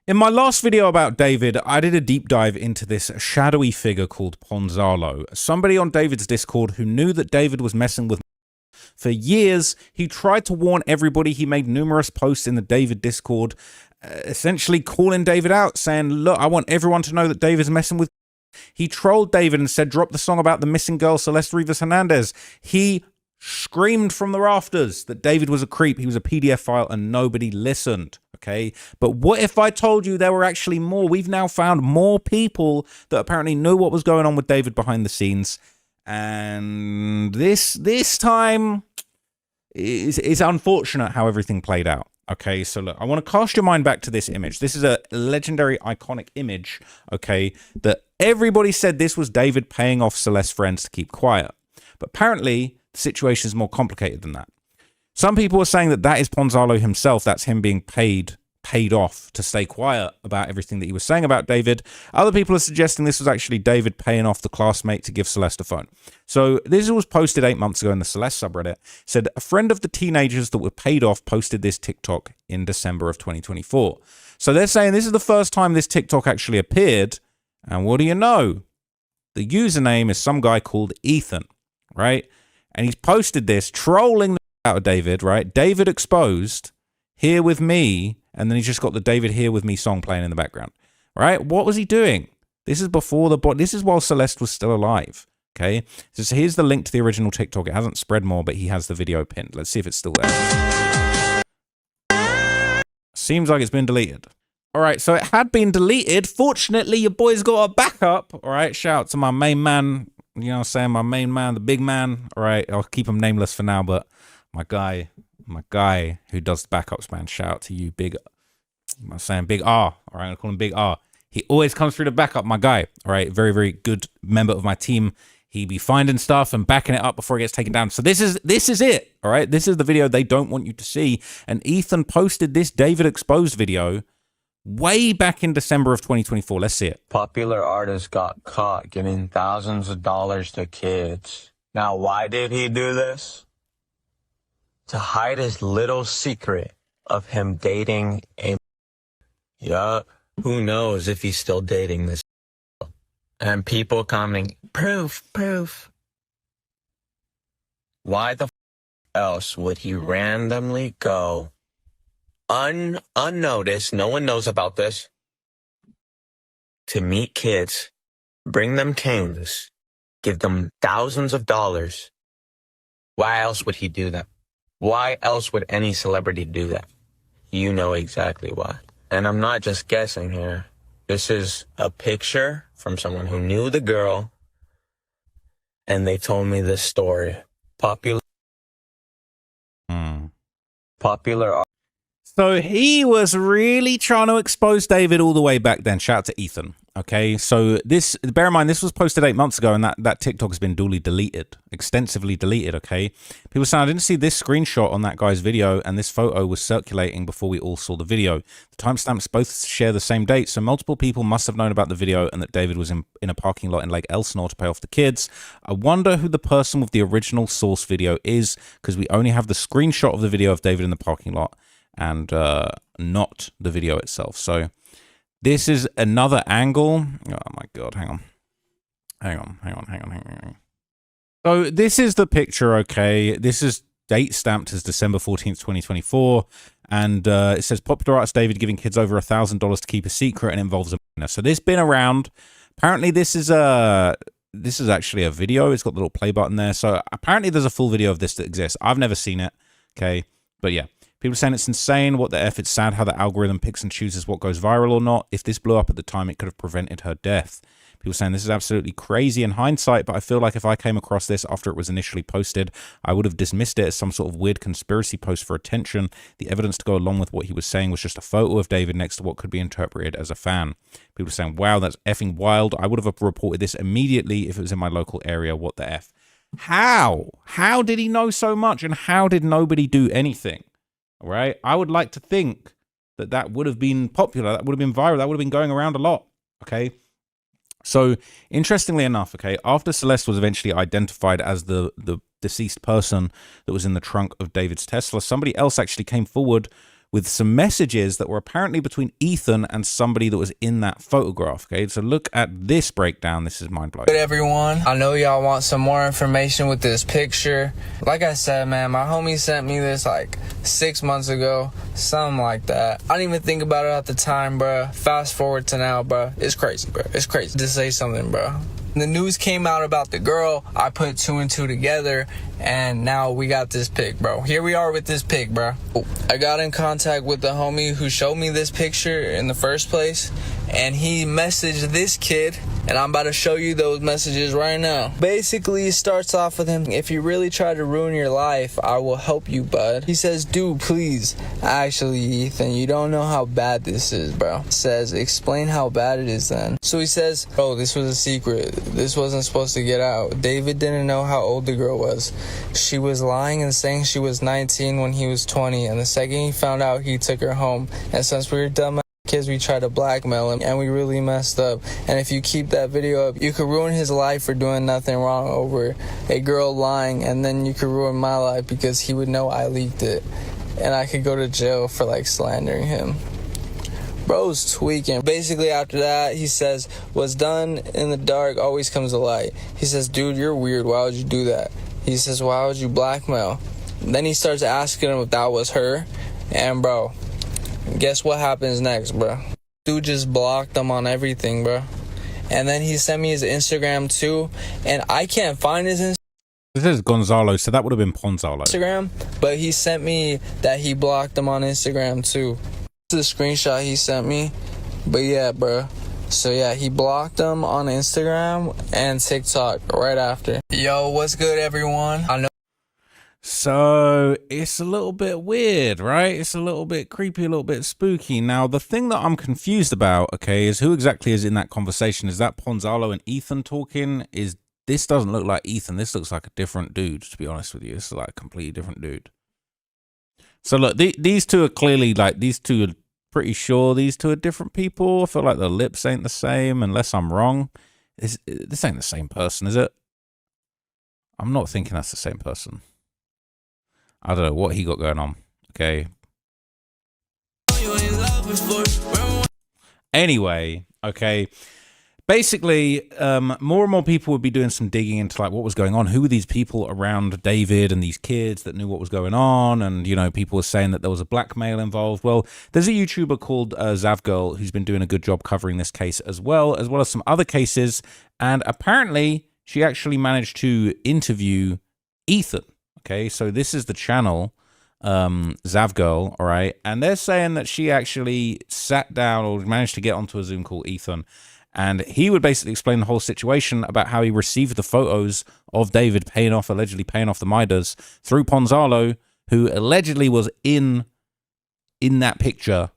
In my last video about David, I did a deep dive into this shadowy figure called Ponzalo, somebody on David's Discord who knew that David was messing with for years. He tried to warn everybody. He made numerous posts in the David Discord, essentially calling David out, saying, look, I want everyone to know that David's messing with. He trolled David and said, drop the song about the missing girl, Celeste Rivas Hernandez. He screamed from the rafters that David was a creep. He was a PDF file and nobody listened. Okay, but what if I told you there were actually more? We've now found more people that apparently knew what was going on with David behind the scenes. And this time is unfortunate how everything played out. Okay, so look, I want to cast your mind back to this image. This is a legendary, iconic image, okay, that everybody said this was David paying off Celeste's friends to keep quiet. But apparently, the situation is more complicated than that. Some people are saying that that is Ponzalo himself. That's him being paid off to stay quiet about everything that he was saying about David. Other people are suggesting this was actually David paying off the classmate to give Celeste a phone. So this was posted 8 months ago in the Celeste subreddit. It said a friend of the teenagers that were paid off posted this TikTok in December of 2024. So they're saying this is the first time this TikTok actually appeared. And what do you know? The username is some guy called Ethan, right? And he's posted this trolling the out of David, right? David exposed, here with me, and then he's just got the David Here With Me song playing in the background, right? What was he doing? This is before the bot. This is while Celeste was still alive, okay? So here's the link to the original TikTok. It hasn't spread more, but he has the video pinned. Let's see if it's still there. Seems like it's been deleted. All right, so it had been deleted. Fortunately, your boy's got a backup. All right, shout out to my main man, you know what I'm saying? My main man, the big man. All right, I'll keep him nameless for now, but my guy who does the backups, man. Shout out to you, big. I'm saying big R. All right, I call him Big R. He always comes through the backup, my guy. All right, very, very good member of my team. He be finding stuff and backing it up before it gets taken down. So this is it. All right, this is the video they don't want you to see. And Ethan posted this David exposed video way back in December of 2024. Let's see it. Popular artist got caught giving thousands of dollars to kids. Now, why did he do this? To hide his little secret of him dating a... Yeah, who knows if he's still dating this... And people commenting, proof. Why the else would he randomly go unnoticed, no one knows about this, to meet kids, bring them canvas, give them thousands of dollars? Why else would he do that? Why else would any celebrity do that? You know exactly why. And I'm not just guessing here. This is a picture from someone who knew the girl, and they told me this story. Popular. So he was really trying to expose David all the way back then. Shout out to Ethan. Okay, so this, bear in mind, this was posted 8 months ago, and that TikTok has been duly deleted, extensively deleted, okay? People saying, I didn't see this screenshot on that guy's video, and this photo was circulating before we all saw the video. The timestamps both share the same date, so multiple people must have known about the video and that David was in a parking lot in Lake Elsinore to pay off the kids. I wonder who the person with the original source video is, because we only have the screenshot of the video of David in the parking lot and not the video itself. So this is another angle. Oh my God, hang on. So this is the picture, okay? This is date stamped as December 14th, 2024. And it says popular artist David giving kids over $1,000 to keep a secret and involves a minor. So this been around. Apparently this is actually a video. It's got the little play button there. So apparently there's a full video of this that exists. I've never seen it, okay? But yeah. People are saying it's insane. What the F? It's sad how the algorithm picks and chooses what goes viral or not. If this blew up at the time, it could have prevented her death. People saying this is absolutely crazy in hindsight, but I feel like if I came across this after it was initially posted, I would have dismissed it as some sort of weird conspiracy post for attention. The evidence to go along with what he was saying was just a photo of David next to what could be interpreted as a fan. People are saying, wow, that's effing wild. I would have reported this immediately if it was in my local area. What the F? How? How did he know so much, and how did nobody do anything? All right, I would like to think that that would have been popular, that would have been viral, that would have been going around a lot, okay? So, interestingly enough, okay, after Celeste was eventually identified as the deceased person that was in the trunk of David's Tesla, somebody else actually came forward with some messages that were apparently between Ethan and somebody that was in that photograph. Okay, so look at this breakdown. This is mind-blowing. Good, everyone. I know y'all want some more information with this picture. Like I said, man, my homie sent me this like 6 months ago, something like that. I didn't even think about it at the time, bro. Fast forward to now, bro. It's crazy, bro. It's crazy to say something, bro. The news came out about the girl. I put 2 and 2 together, and now we got this pic, bro. Here we are with this pic, bro. I got in contact with the homie who showed me this picture in the first place, and he messaged this kid, and I'm about to show you those messages right now. Basically, it starts off with him, if you really try to ruin your life, I will help you, bud. He says, dude, please. Actually, Ethan, you don't know how bad this is, bro. Says, explain how bad it is then. So he says, oh, this was a secret. This wasn't supposed to get out. David didn't know how old the girl was. She was lying and saying she was 19 when he was 20, and the second he found out, he took her home. And since we were dumb kids, we tried to blackmail him, and we really messed up. And if you keep that video up, you could ruin his life for doing nothing wrong over a girl lying, and then you could ruin my life because he would know I leaked it, and I could go to jail for like slandering him. Bro's tweaking. Basically, after that, he says, what's done in the dark always comes to light. He says, dude, you're weird. Why would you do that? He says, why would you blackmail? Then he starts asking him if that was her. And, bro, guess what happens next, bro? Dude just blocked him on everything, bro. And then he sent me his Instagram, too. And I can't find his Instagram. This is Gonzalo, so that would have been Ponzalo. But he sent me that he blocked him on Instagram, too. The screenshot he sent me, but yeah, bro. So yeah, he blocked them on Instagram and TikTok right after. Yo, what's good, everyone? I know. So it's a little bit weird, right? It's a little bit creepy, a little bit spooky. Now, the thing that I'm confused about, okay, is who exactly is in that conversation? Is that Ponzalo and Ethan talking? This doesn't look like Ethan. This looks like a different dude, to be honest with you. This is like a completely different dude. So look, these two are clearly like, these two are pretty sure these two are different people. I feel like the lips ain't the same, unless I'm wrong. This ain't the same person, is it? I'm not thinking that's the same person. I don't know what he got going on. Okay. Anyway, okay. Basically, more and more people would be doing some digging into like what was going on. Who were these people around David and these kids that knew what was going on? And, you know, people were saying that there was a blackmail involved. Well, there's a YouTuber called Zavgirl who's been doing a good job covering this case as well as some other cases. And apparently she actually managed to interview Ethan. Okay, so this is the channel, Zavgirl, all right? And they're saying that she actually sat down or managed to get onto a Zoom call, Ethan, and he would basically explain the whole situation about how he received the photos of David allegedly paying off the Midas through Ponzalo, who allegedly was in that picture.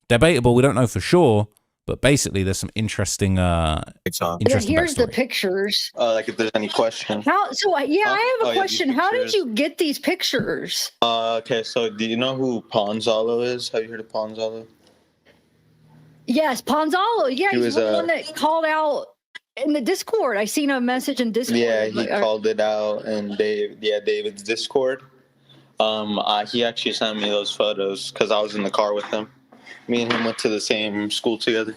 Debatable, we don't know for sure, but basically there's some interesting Here's backstory. the pictures. Like if there's any question. I have a question. How did you get these pictures? Okay, so do you know who Ponzalo is? Have you heard of Ponzalo? Yes, Ponzalo. Yeah, he's the one that called out in the Discord. I seen a message in Discord. Yeah, he called it out in David's Discord. He actually sent me those photos because I was in the car with him. Me and him went to the same school together.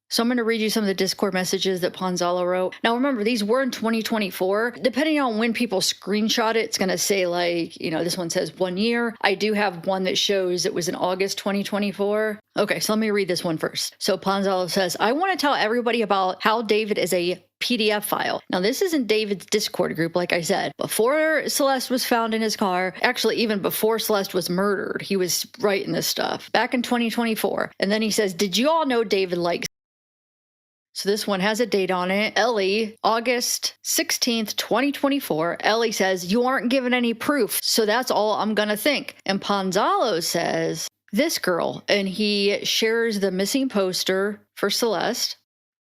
So I'm going to read you some of the Discord messages that Ponzalo wrote. Now, remember, these were in 2024. Depending on when people screenshot it, it's going to say, like, you know, this one says 1 year. I do have one that shows it was in August 2024. Okay, so let me read this one first. So Ponzalo says, I want to tell everybody about how David is a PDF file. Now, this isn't David's Discord group, like I said. Before Celeste was found in his car, actually, even before Celeste was murdered, he was writing this stuff back in 2024. And then he says, did you all know David likes? So this one has a date on it. Ellie, August 16th, 2024. Ellie says, you aren't given any proof, so that's all I'm going to think. And Ponzalo says, this girl. And he shares the missing poster for Celeste.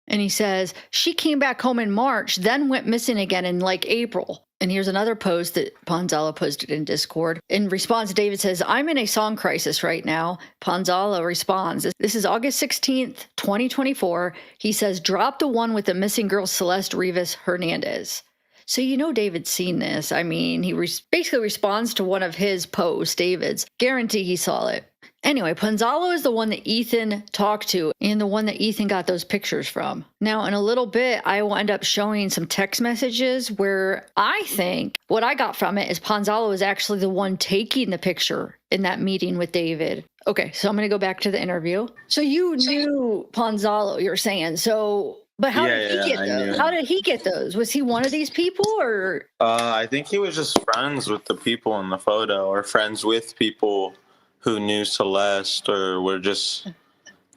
And he says, she came back home in March, then went missing again in like April. And here's another post that Ponzalo posted in Discord. In response, David says, I'm in a song crisis right now. Ponzalo responds, this is August 16th, 2024. He says, drop the one with the missing girl, Celeste Rivas Hernandez. So you know David's seen this. I mean, he basically responds to one of his posts, David's. Guarantee he saw it. Anyway, Ponzalo is the one that Ethan talked to and the one that Ethan got those pictures from. Now, in a little bit, I will end up showing some text messages where I think what I got from it is Ponzalo is actually the one taking the picture in that meeting with David. Okay, so I'm going to go back to the interview. So you knew Ponzalo, you're saying. So, but how did he get those? How did he get those? Was he one of these people or? I think he was just friends with the people in the photo, or friends with people who knew Celeste, or were just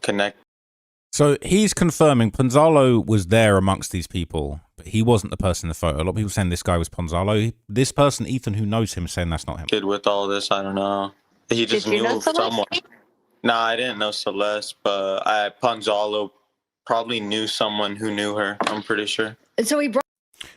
connected. So he's confirming Ponzalo was there amongst these people, but he wasn't the person in the photo. A lot of people saying this guy was Ponzalo. This person, Ethan, who knows him, is saying that's not him. Did with all this, I don't know. He just knew someone. Nah, I didn't know Celeste, but Ponzalo probably knew someone who knew her, I'm pretty sure. And so he brought.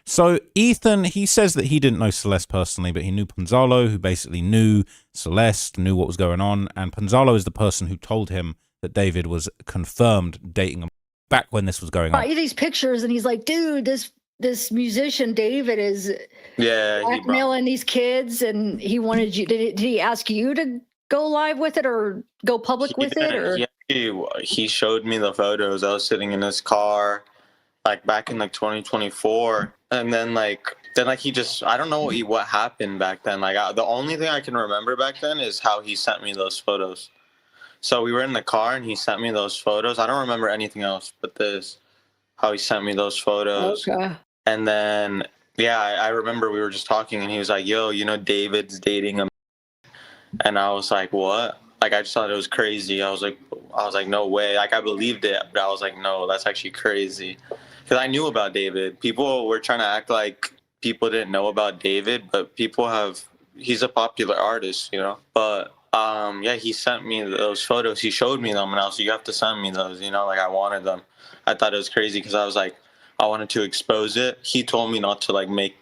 So Ethan, he says that he didn't know Celeste personally, but he knew Ponzalo, who basically knew Celeste, knew what was going on. And Ponzalo is the person who told him that David was confirmed dating him back when this was going on. These pictures, and he's like, dude, this musician David is blackmailing these kids, and he wanted you. Did he ask you to go live with it or go public with it? Or he showed me the photos. I was sitting in his car, like back in like 2024, and then he just, I don't know what happened back then. Like the only thing I can remember back then is how he sent me those photos. So we were in the car and he sent me those photos. I don't remember anything else but how he sent me those photos. Okay. And then, I remember we were just talking and he was like, yo, David's dating him. And I was like, what? Like, I just thought it was crazy. I was like, no way. Like, I believed it, but I was like, no, that's actually crazy. Because I knew about David. People were trying to act like people didn't know about David, but he's a popular artist, But he sent me those photos. He showed me them, and I was like, you have to send me those, like I wanted them. I thought it was crazy because I was like, I wanted to expose it. He told me not to like make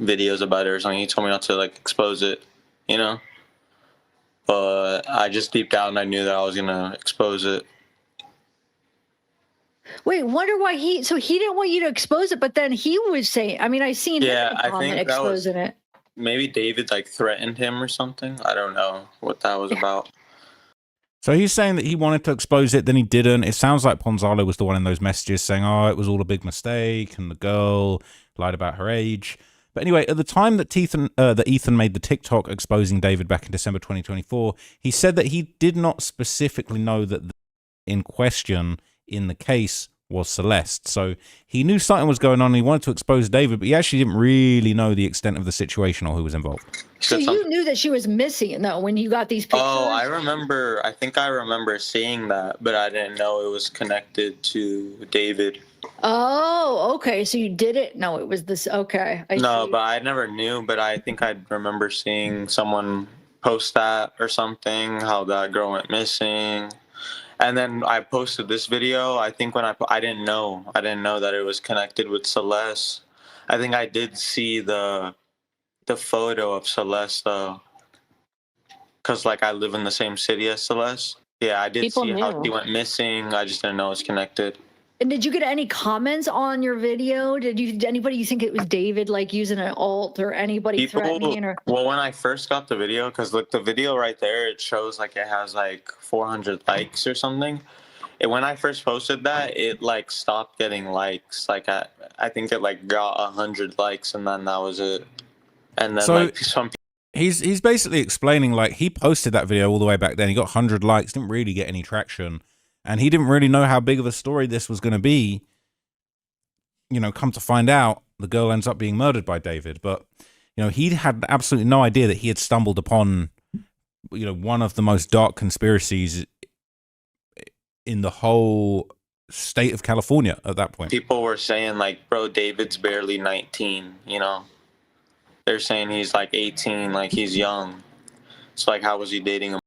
videos about it or something. He told me not to like expose it, But I just deep down, I knew that I was going to expose it. Wait, wonder why he didn't want you to expose it, but then he was saying, I seen him in a comment exposing it. Maybe David like threatened him or something. I don't know what that was about. So he's saying that he wanted to expose it, then he didn't. It sounds like Ponzalo was the one in those messages saying, oh, it was all a big mistake, and the girl lied about her age. But anyway, at the time that Ethan made the TikTok exposing David back in December 2024, he said that he did not specifically know that the in question in the case was Celeste. So he knew something was going on. And he wanted to expose David, but he actually didn't really know the extent of the situation or who was involved. So you knew that she was missing, though, when you got these pictures? Oh, I think I remember seeing that, but I didn't know it was connected to David. Oh, okay. So you did it? No, it was this. Okay. No, but I never knew, but I think I remember seeing someone post that or something, how that girl went missing. And then I posted this video. I think when I didn't know that it was connected with Celeste. I think I did see the photo of Celeste though, because like I live in the same city as Celeste. Yeah, I did see how she went missing. I just didn't know it was connected. And did you get any comments on your video? Did anybody you think it was David like using an alt or anybody threatening? Or? Well, when I first got the video, because look, the video right there, it shows like it has like 400 likes or something. And when I first posted that, it like stopped getting likes. Like I think it like got 100 likes and then that was it. And then like some people. He's basically explaining like he posted that video all the way back then. He got 100 likes, didn't really get any traction. And he didn't really know how big of a story this was going to be. Come to find out, the girl ends up being murdered by David. But, he had absolutely no idea that he had stumbled upon, one of the most dark conspiracies in the whole state of California at that point. People were saying, like, bro, David's barely 19, They're saying he's, like, 18, like, he's young. So, like, how was he dating him?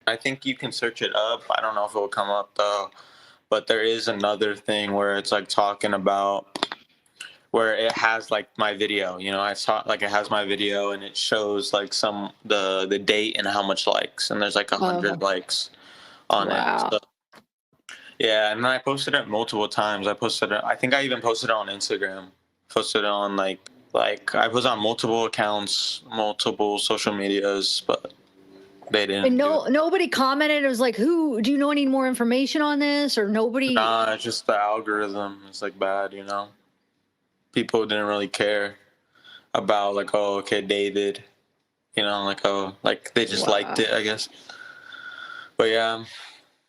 I think you can search it up. I don't know if it will come up though, but there is another thing where it's like talking about where it has like my video, I saw like it has my video and it shows like the date and how much likes, and there's like 100 likes on it. So, yeah, and then I posted it multiple times. I think I even posted it on Instagram. Posted it on like I was on multiple accounts, multiple social medias, but They didn't. And do it. nobody commented. It was like, who do you know any more information on this? Or nobody? Nah, it's just the algorithm. It's like bad, you know. People didn't really care about like, oh, okay, David, you know, like, oh, like they just liked it, I guess. But yeah,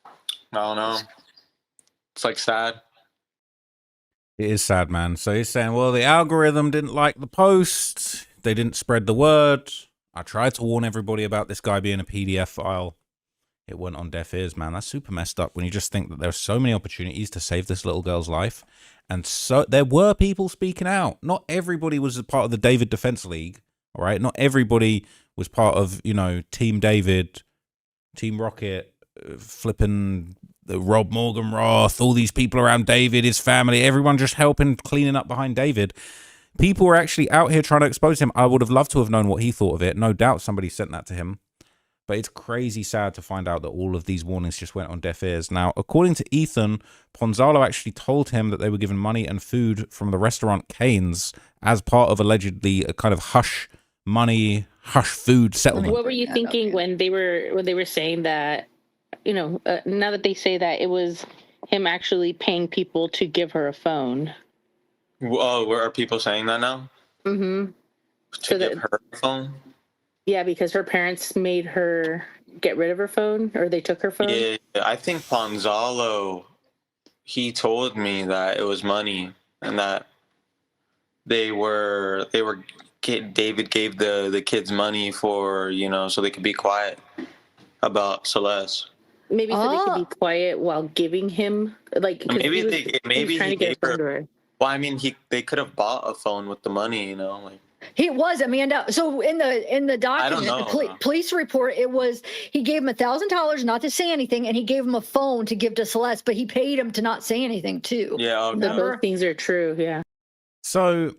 I don't know. It's like sad. It is sad, man. So he's saying, well, the algorithm didn't like the post. They didn't spread the word. I tried to warn everybody about this guy being a PDF file. It went on deaf ears, man. That's super messed up when you just think that there's so many opportunities to save this little girl's life. And so there were people speaking out. Not everybody was a part of the David Defense League, all right? Not everybody was part of, you know, Team David, Team Rocket, flipping the Rob Morgan Roth, all these people around David, his family, everyone just helping cleaning up behind David. People were actually out here trying to expose him. I would have loved to have known what he thought of it. No doubt somebody sent that to him. But it's crazy sad to find out that all of these warnings just went on deaf ears. Now, according to Ethan, Ponzalo actually told him that they were given money and food from the restaurant Cane's as part of allegedly a kind of hush money, hush food settlement. What were you thinking when they were saying that, you know, now that they say that it was him actually paying people to give her a phone? Oh, where are people saying that now? Mm-hmm. To give her a phone? Yeah, because her parents made her get rid of her phone, or they took her phone. Yeah, I think Ponzalo, he told me that it was money and that David gave the kids money for, you know, so they could be quiet about Celeste. Maybe so they could be quiet while giving him, like, maybe he gave her. To her. Well, I mean, they could have bought a phone with the money, you know, like. He was Amanda. So in the document, the police report, it was he gave him $1,000 not to say anything, and he gave him a phone to give to Celeste, but he paid him to not say anything too. Yeah, okay. Both things are true. Yeah. So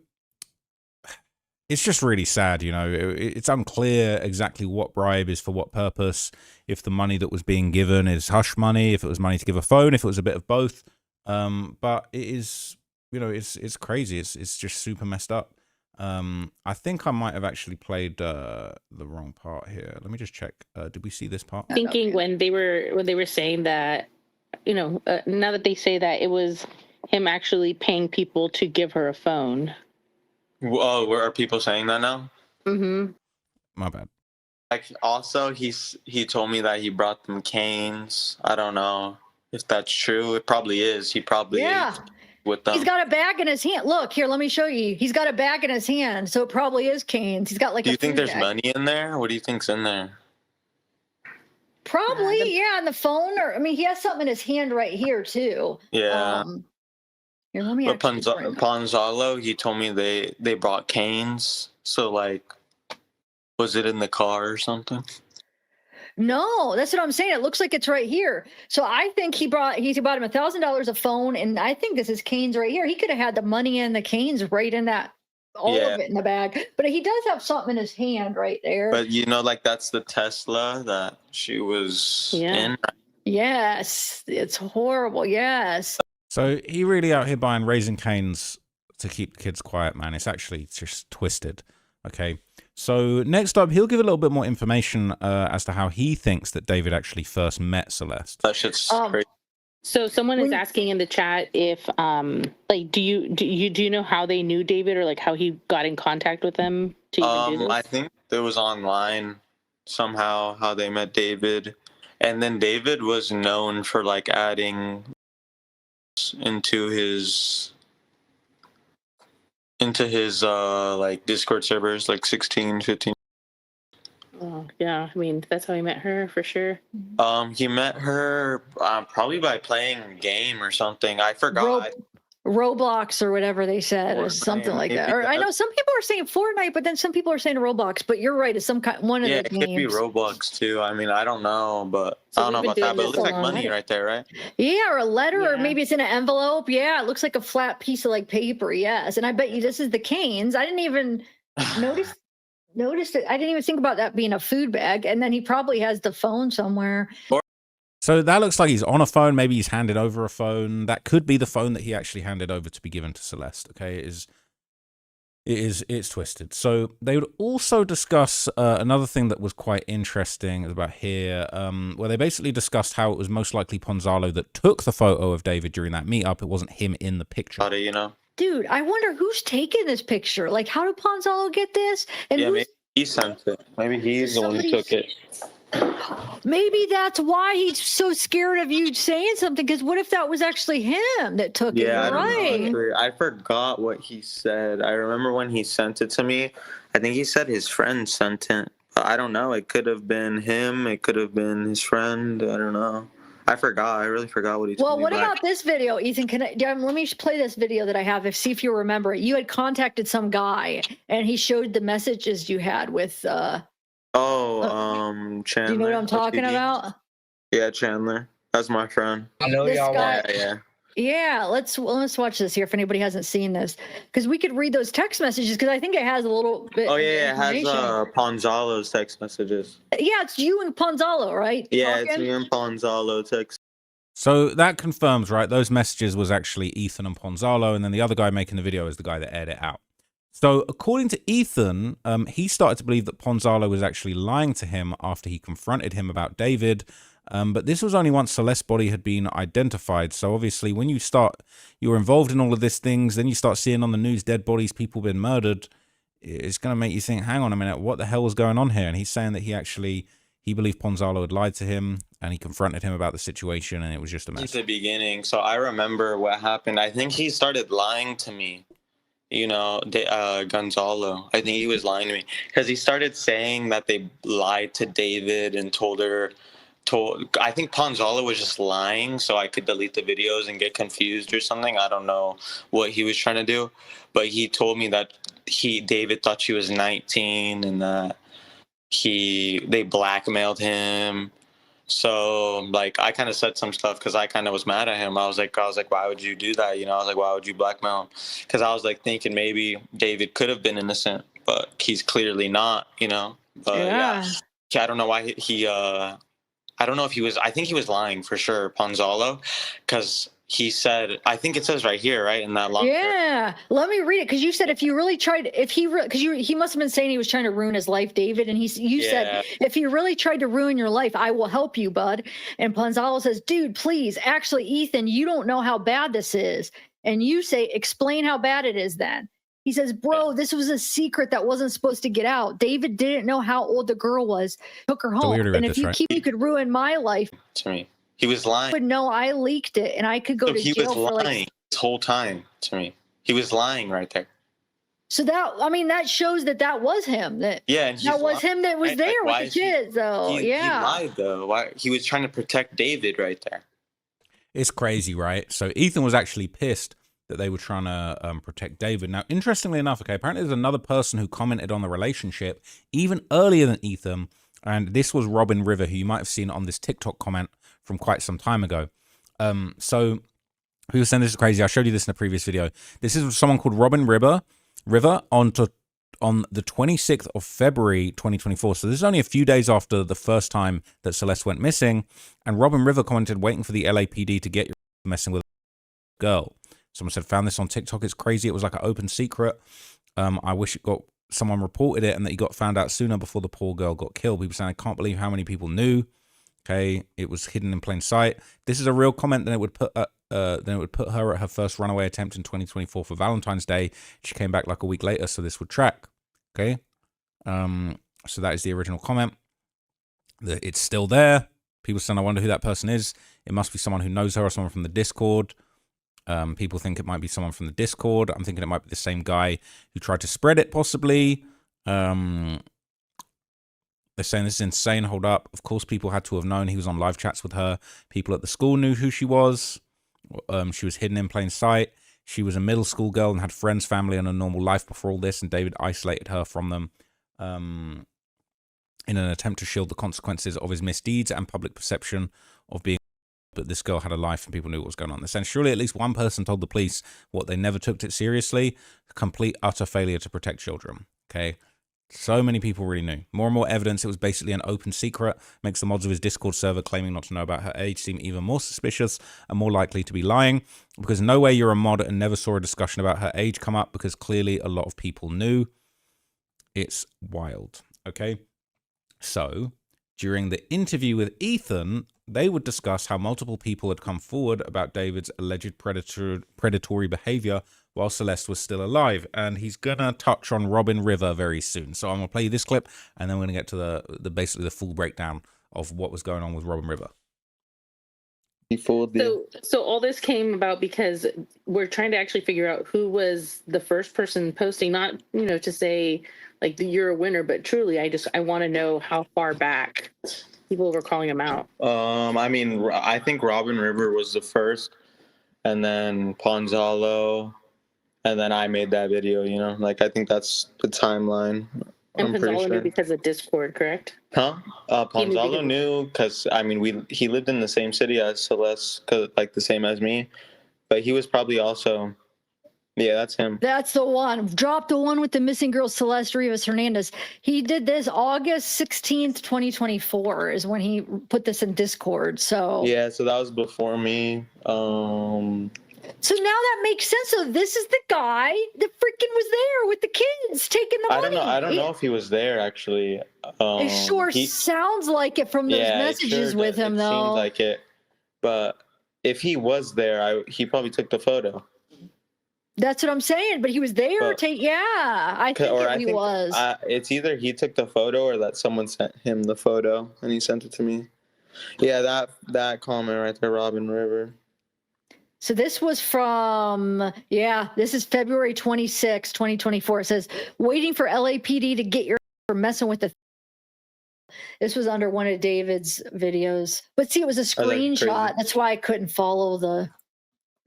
it's just really sad, you know. It's unclear exactly what bribe is for what purpose. If the money that was being given is hush money, if it was money to give a phone, if it was a bit of both. But it is, you know, it's crazy. It's just super messed up. I think I might have actually played the wrong part here. Let me just check. Did we see this part? Thinking when they were saying that, you know, now that they say that it was him actually paying people to give her a phone. Oh, where are people saying that now? Mm-hmm. My bad. Like, also, he told me that he brought them canes. I don't know if that's true. It probably is. He probably ate with them. He's got a bag in his hand. Look here, let me show you. He's got a bag in his hand, so it probably is canes. He's got like. Do you think there's money in there? What do you think's in there? Probably, yeah, on the phone, or I mean, he has something in his hand right here too. Yeah. Here, let me. But Ponzalo, he told me they brought canes. So like, was it in the car or something? No, that's what I'm saying. It looks like it's right here. So I think he bought him $1,000 a phone, and I think this is canes right here. He could have had the money and the canes right in that, all of it in the bag. But he does have something in his hand right there. But you know, like that's the Tesla that she was in. Yes, it's horrible. Yes. So he really out here buying Raising Cane's to keep the kids quiet, man. It's actually just twisted. Okay. So next up, he'll give a little bit more information as to how he thinks that David actually first met Celeste. That shit's crazy. So someone is asking in the chat if, like, do you know how they knew David, or like how he got in contact with them to even do this? I think it was online somehow how they met David, and then David was known for like adding into his like Discord servers, like 16, 15. Oh, yeah. I mean, that's how he met her for sure. He met her probably by playing a game or something. I forgot. Roblox or whatever they said, or something like that. Or I know some people are saying Fortnite, but then some people are saying Roblox. But you're right, it's one of the games. Yeah, it could be Roblox too. I mean, I don't know, but I don't know about that. But it looks like money right there, right? Yeah, or a letter, or maybe it's in an envelope. Yeah, it looks like a flat piece of like paper. Yes, and I bet you this is the canes. I didn't even notice it. I didn't even think about that being a food bag. And then he probably has the phone somewhere. So that looks like he's on a phone. Maybe he's handed over a phone. That could be the phone that he actually handed over to be given to Celeste. Okay, it is It's twisted. So they would also discuss another thing that was quite interesting about here, where they basically discussed how it was most likely Ponzalo that took the photo of David during that meetup. It wasn't him in the picture. You know? Dude, I wonder who's taking this picture. Like, how did Ponzalo get this? And Yeah, who's, maybe he sent it. Maybe he's the one who took it. maybe that's why he's so scared of you saying something. Because what if that was actually him that took it? Yeah, I don't Right. know. Actually, I forgot what he said. I remember when he sent it to me. I think he said his friend sent it. But I don't know. It could have been him. It could have been his friend. I don't know. I forgot. I really forgot what he told Well, me. what about this video, Ethan? Let me play this video that I have. See if you remember it. You had contacted some guy, and he showed the messages you had with. Chandler. Do you know what I'm talking about? Yeah, Chandler. That's my friend. I know This y'all guy- want. Yeah. Yeah, let's watch this here if anybody hasn't seen this, because we could read those text messages because I think it has a little bit. Oh of yeah, it has information. Ponzalo's text messages. Yeah, it's you and Ponzalo, right? Yeah, it's Talking? me and Ponzalo text. So that confirms, right? Those messages was actually Ethan and Ponzalo, and then the other guy making the video is the guy that aired it out. So according to Ethan, he started to believe that Ponzalo was actually lying to him after he confronted him about David. But this was only once Celeste's body had been identified. So obviously when you're involved in all of these things, then you start seeing on the news dead bodies, people been murdered. It's going to make you think, hang on a minute, what the hell was going on here? And he's saying that he believed Ponzalo had lied to him and he confronted him about the situation and it was just a mess. At the beginning, so I remember what happened. I think he started lying to me. You know, Gonzalo. I think he was lying to me because he started saying that they lied to David and I think Ponzalo was just lying so I could delete the videos and get confused or something. I don't know what he was trying to do, but he told me that David thought she was 19 and that they blackmailed him. So like I kind of said some stuff because I kind of was mad at him. I was like, why would you do that? You know, I was like, why would you blackmail him? Because I was like thinking maybe David could have been innocent, but he's clearly not. You know, but yeah. I don't know why he I don't know if he was. I think he was lying for sure, Ponzalo, because he said. I think it says right here, right in that long. Yeah, let me read it because you said if you really tried, he must have been saying he was trying to ruin his life, David, and you said if he really tried to ruin your life, I will help you, bud. And Ponzalo says, dude, please, actually, Ethan, you don't know how bad this is, and you say, explain how bad it is. Then he says, bro, this was a secret that wasn't supposed to get out. David didn't know how old the girl was, took her home, and if you could ruin my life. To me, he was lying. Would know I leaked it, and I could go to jail for He was lying this whole time to me. He was lying right there. So that shows that was him. And that was him that was there with the kids, though. He lied though. Why? He was trying to protect David right there. It's crazy, right? So Ethan was actually pissed that they were trying to protect David. Now, interestingly enough, okay, apparently there's another person who commented on the relationship even earlier than Ethan, and this was Robin River, who you might have seen on this TikTok comment from quite some time ago. So he was saying this is crazy. I showed you this in a previous video. This is someone called Robin River on the 26th of February 2024. So this is only a few days after the first time that Celeste went missing, and Robin River commented, waiting for the LAPD to get you messing with a girl. Someone said, found this on TikTok. It's crazy. It was like an open secret. I wish someone reported it and that he got found out sooner before the poor girl got killed. People saying, I can't believe how many people knew. Okay, it was hidden in plain sight. This is a real comment. Then it would put her at her first runaway attempt in 2024 for Valentine's Day. She came back like a week later, so this would track. Okay, so that is the original comment. It's still there. People saying, I wonder who that person is. It must be someone who knows her or someone from the Discord. People think it might be someone from the Discord. I'm thinking it might be the same guy who tried to spread it, possibly. They're saying this is insane. Hold up. Of course, people had to have known he was on live chats with her. People at the school knew who she was. She was hidden in plain sight. She was a middle school girl and had friends, family, and a normal life before all this, and David isolated her from them in an attempt to shield the consequences of his misdeeds and public perception of being. But this girl had a life and people knew what was going on. They're saying surely at least one person told the police what they never took it seriously. Complete, utter failure to protect children. Okay. So many people really knew. More and more evidence it was basically an open secret makes the mods of his Discord server claiming not to know about her age seem even more suspicious and more likely to be lying, because no way you're a mod and never saw a discussion about her age come up, because clearly a lot of people knew. It's wild, okay? So, during the interview with Ethan, they would discuss how multiple people had come forward about David's alleged predatory behavior while Celeste was still alive, and he's gonna touch on Robin River very soon. So I'm gonna play you this clip, and then we're gonna get to the basically the full breakdown of what was going on with Robin River. He fooled you. So all this came about because we're trying to actually figure out who was the first person posting, not, you know, to say like you're a winner, but truly I want to know how far back people were calling him out. I mean, I think Robin River was the first, and then Ponzalo, and then I made that video, you know? Like, I think that's the timeline. And I'm pretty Ponzalo knew sure. because of Discord, correct? Huh? Ponzalo knew because, I mean, he lived in the same city as Celeste, like the same as me, but he was probably also... Yeah, that's him. That's the one. Drop the one with the missing girl, Celeste Rivas Hernandez. He did this August 16th, 2024 is when he put this in Discord. So yeah, so that was before me. So now that makes sense. So this is the guy that freaking was there with the kids taking the money. I don't know if he was there actually. It sure sounds like it from those messages with him, though. It seems like it. But if he was there, he probably took the photo. That's what I'm saying. But he was there. I think he was. It's either he took the photo or that someone sent him the photo and he sent it to me. Yeah, that comment right there, Robin River. So this was from, this is February 26, 2024. It says, waiting for LAPD to get your for messing with the. This was under one of David's videos. But see, it was a screenshot. That's why I couldn't follow the.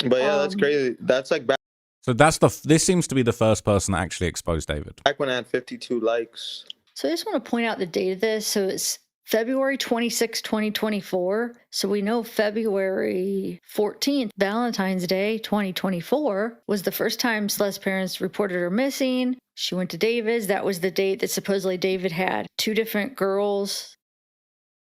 But yeah, that's crazy. That's like back. So this seems to be the first person that actually exposed David. Back when I had 52 likes. So I just want to point out the date of this. So it's February 26, 2024. So we know February 14th, Valentine's Day, 2024, was the first time Celeste's parents reported her missing. She went to David's. That was the date that supposedly David had two different girls.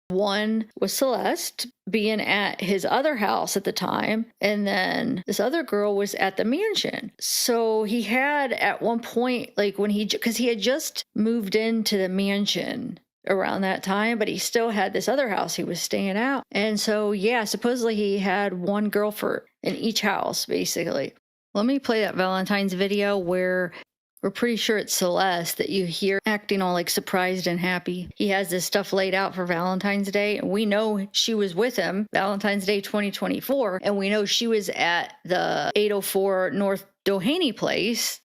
One was Celeste being at his other house at the time, and then this other girl was at the mansion. So he had at one point, like because he had just moved into the mansion around that time, but he still had this other house he was staying at. And so, supposedly he had one girl in each house, basically. Let me play that Valentine's video where we're pretty sure it's Celeste that you hear acting all like surprised and happy. He has this stuff laid out for Valentine's Day, and we know she was with him Valentine's Day 2024, and we know she was at the 804 North Doheny place,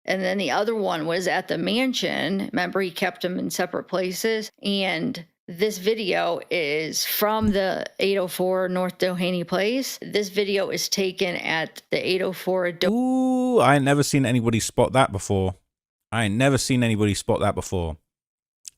and then the other one was at the mansion. Remember, he kept them in separate places, and this video is from the 804 North Doheny place. This video is taken at the 804 Ooh, I ain't never seen anybody spot that before.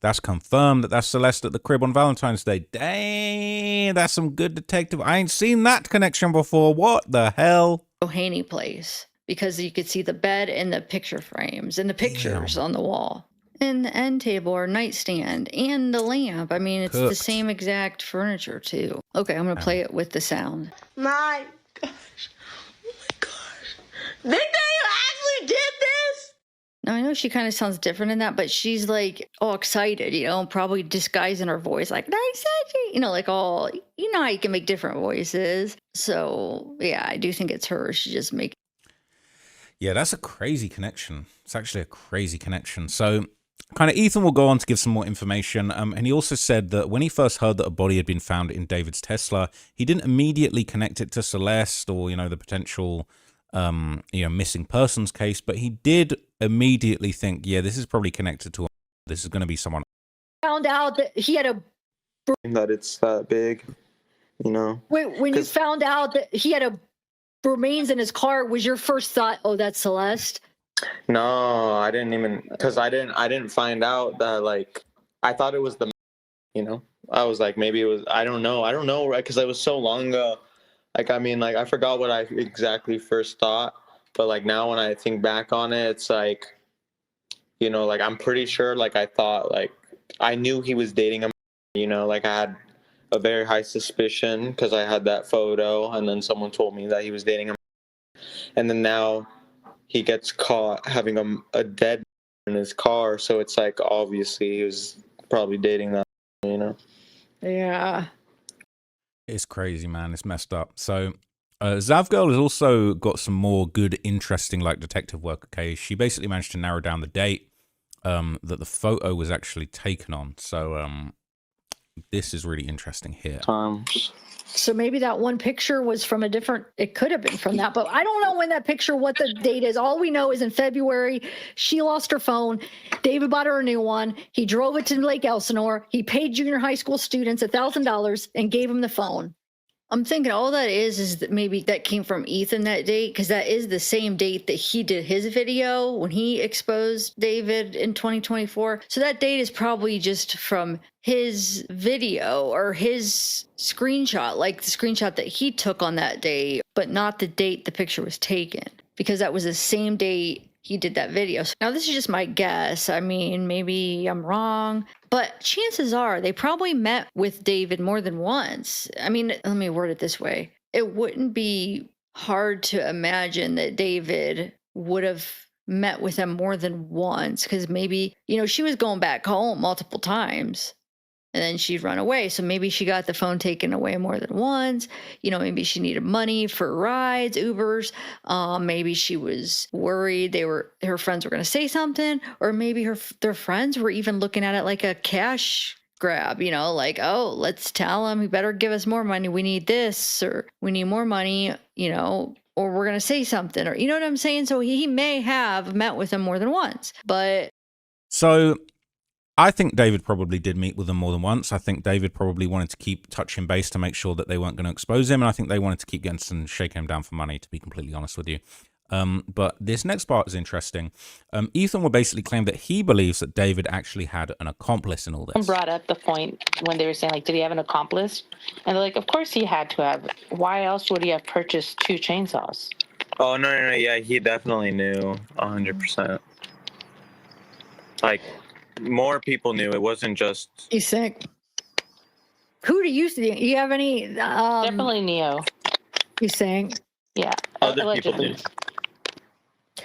That's confirmed that's Celeste at the crib on Valentine's Day. Dang, that's some good detective. I ain't seen that connection before. What the hell? Doheny place. Because you could see the bed and the picture frames and the pictures on the wall. And the end table or nightstand and the lamp. I mean, it's the same exact furniture, too. Okay, I'm going to play it with the sound. My gosh. Oh my gosh. They think you actually did this? Now, I know she kind of sounds different in that, but she's like all excited, probably disguising her voice like, like all, how you can make different voices. So, I do think it's her. She just makes. Yeah, that's a crazy connection. It's actually a crazy connection. So, kind of Ethan will go on to give some more information, and he also said that when he first heard that a body had been found in David's Tesla, he didn't immediately connect it to Celeste or the potential missing persons case, but he did immediately think, this is probably connected to him. This is going to be someone. Found out that he had that it's that big, Wait, when you found out that he had remains in his car, was your first thought, oh, that's Celeste? No, I didn't even, because I didn't find out that, like, I thought it was I was like, maybe it was, I don't know, right, because it was so long ago. Like, I mean, like, I forgot what I exactly first thought, but, like, now when I think back on it, it's like, You know, like I'm pretty sure, like I thought, like I knew he was dating a, you know, like I had a very high suspicion because I had that photo, and then someone told me that he was dating a, and then now he gets caught having a dead in his car, so it's like obviously he was probably dating that, you know. Yeah. It's crazy, man. It's messed up. So Zavgirl has also got some more good, interesting, like detective work. Okay, she basically managed to narrow down the date that the photo was actually taken on. So this is really interesting here. So maybe that one picture was from a different, it could have been from that, but I don't know when that picture, what the date is. All we know is in February, she lost her phone. David bought her a new one. He drove it to Lake Elsinore. He paid junior high school students $1,000 and gave them the phone. I'm thinking all that is that maybe that came from Ethan that date, because that is the same date that he did his video when he exposed David in 2024. So that date is probably just from his video or his screenshot, like the screenshot that he took on that day, but not the date the picture was taken, because that was the same date he did that video. So now this is just my guess. I mean, maybe I'm wrong, but chances are they probably met with David more than once. I mean, let me word it this way. It wouldn't be hard to imagine that David would have met with him more than once, because maybe, you know, she was going back home multiple times. And then she'd run away. So maybe she got the phone taken away more than once. You know, maybe she needed money for rides, Ubers. Maybe she was worried her friends were going to say something, or maybe their friends were even looking at it like a cash grab. You know, like, oh, let's tell him, you better give us more money. We need this, or we need more money. You know, or we're going to say something, or you know what I'm saying. So he may have met with him more than once, but so. I think David probably did meet with them more than once. I think David probably wanted to keep touching base to make sure that they weren't going to expose him. And I think they wanted to keep getting and shaking him down for money, to be completely honest with you. But this next part is interesting. Ethan will basically claim that he believes that David actually had an accomplice in all this. Brought up the point when they were saying, like, did he have an accomplice? And they're like, of course he had to have. Why else would he have purchased 2 chainsaws? Oh, no. Yeah, he definitely knew 100%. Like, more people knew. It wasn't just... He's sick. Who do you think? You have any... Definitely Neo. He's saying... Yeah, Other allegedly. people knew.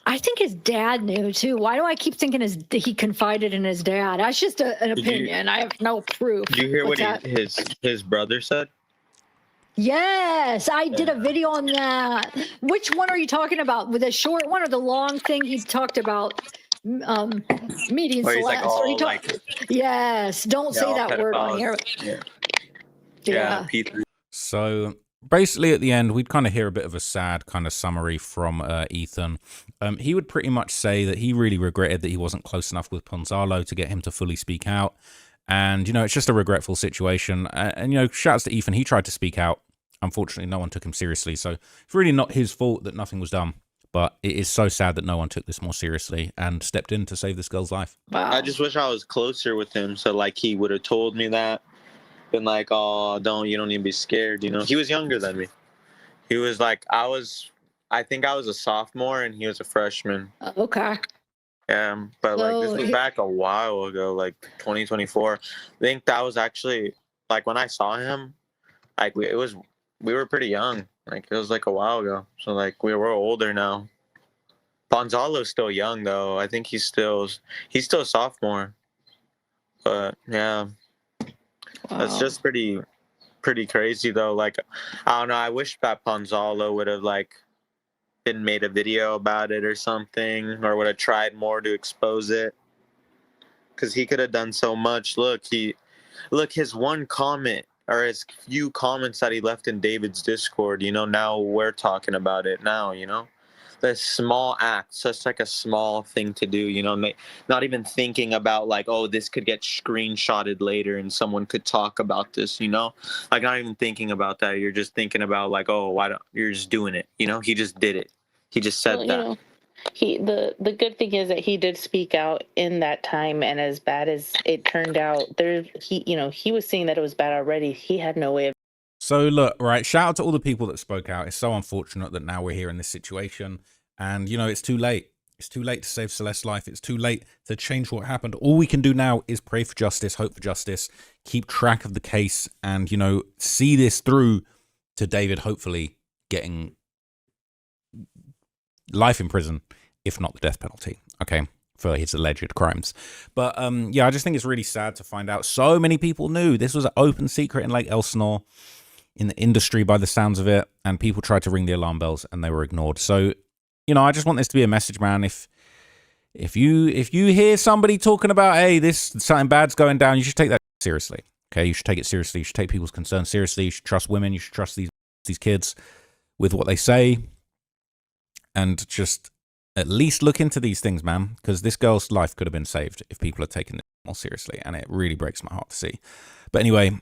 I think his dad knew, too. Why do I keep thinking he confided in his dad? That's just an opinion. I have no proof. Did you hear what his brother said? Yes, I did a video on that. Which one are you talking about? With the short one or the long thing he talked about? Meeting Where he's like, Celeste. Yes, don't say that word on here. Yeah. P3. So basically at the end, we'd kind of hear a bit of a sad kind of summary from Ethan. He would pretty much say that he really regretted that he wasn't close enough with Ponzalo to get him to fully speak out. And, you know, it's just a regretful situation. And, you know, shouts to Ethan. He tried to speak out. Unfortunately, no one took him seriously. So it's really not his fault that nothing was done. But it is so sad that no one took this more seriously and stepped in to save this girl's life. Wow. I just wish I was closer with him, so like he would have told me that, been like, "Oh, you don't need to be scared." You know, he was younger than me. He was like, I think I was a sophomore and he was a freshman. Okay. Yeah, but like this was back a while ago, like 2024. I think that was actually like when I saw him, like we were pretty young. Like, it was like a while ago. So, like, we're older now. Ponzalo's still young, though. I think he's still a sophomore. But, yeah. Wow. That's just pretty crazy, though. Like, I don't know. I wish that Ponzalo would have, like, been made a video about it or something. Or would have tried more to expose it. Because he could have done so much. Look, his one comment. Or his few comments that he left in David's Discord, you know, now we're talking about it now, you know. The small act, such like a small thing to do, you know, not even thinking about like, oh, this could get screenshotted later and someone could talk about this, you know. Like, not even thinking about that. You're just thinking about like, oh, you're just doing it, you know. He just did it. He just said that. You know, the good thing is that he did speak out in that time, and as bad as it turned out, he was seeing that it was bad already. He had no way of. So look, right, shout out to all the people that spoke out. It's so unfortunate that now we're here in this situation, and you know, it's too late. It's too late to save Celeste's life. It's too late to change what happened. All we can do now is pray for justice, hope for justice, keep track of the case, and, you know, see this through to David hopefully getting life in prison, if not the death penalty, okay, for his alleged crimes. But, yeah, I just think it's really sad to find out so many people knew. This was an open secret in Lake Elsinore, in the industry by the sounds of it, and people tried to ring the alarm bells and they were ignored. So, you know, I just want this to be a message, man. If you hear somebody talking about, hey, something bad's going down, you should take that seriously. Okay, you should take it seriously. You should take people's concerns seriously. You should trust women. You should trust these kids with what they say, and just at least look into these things, man. Because this girl's life could have been saved if people had taken it more seriously, and it really breaks my heart to see. But anyway,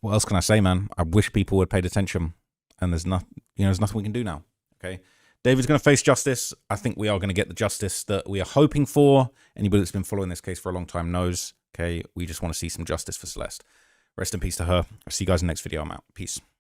what else can I say, man? I wish people would have paid attention. And there's nothing we can do now. Okay, David's going to face justice. I think we are going to get the justice that we are hoping for. Anybody that's been following this case for a long time knows. Okay, we just want to see some justice for Celeste. Rest in peace to her. I'll see you guys in the next video. I'm out. Peace.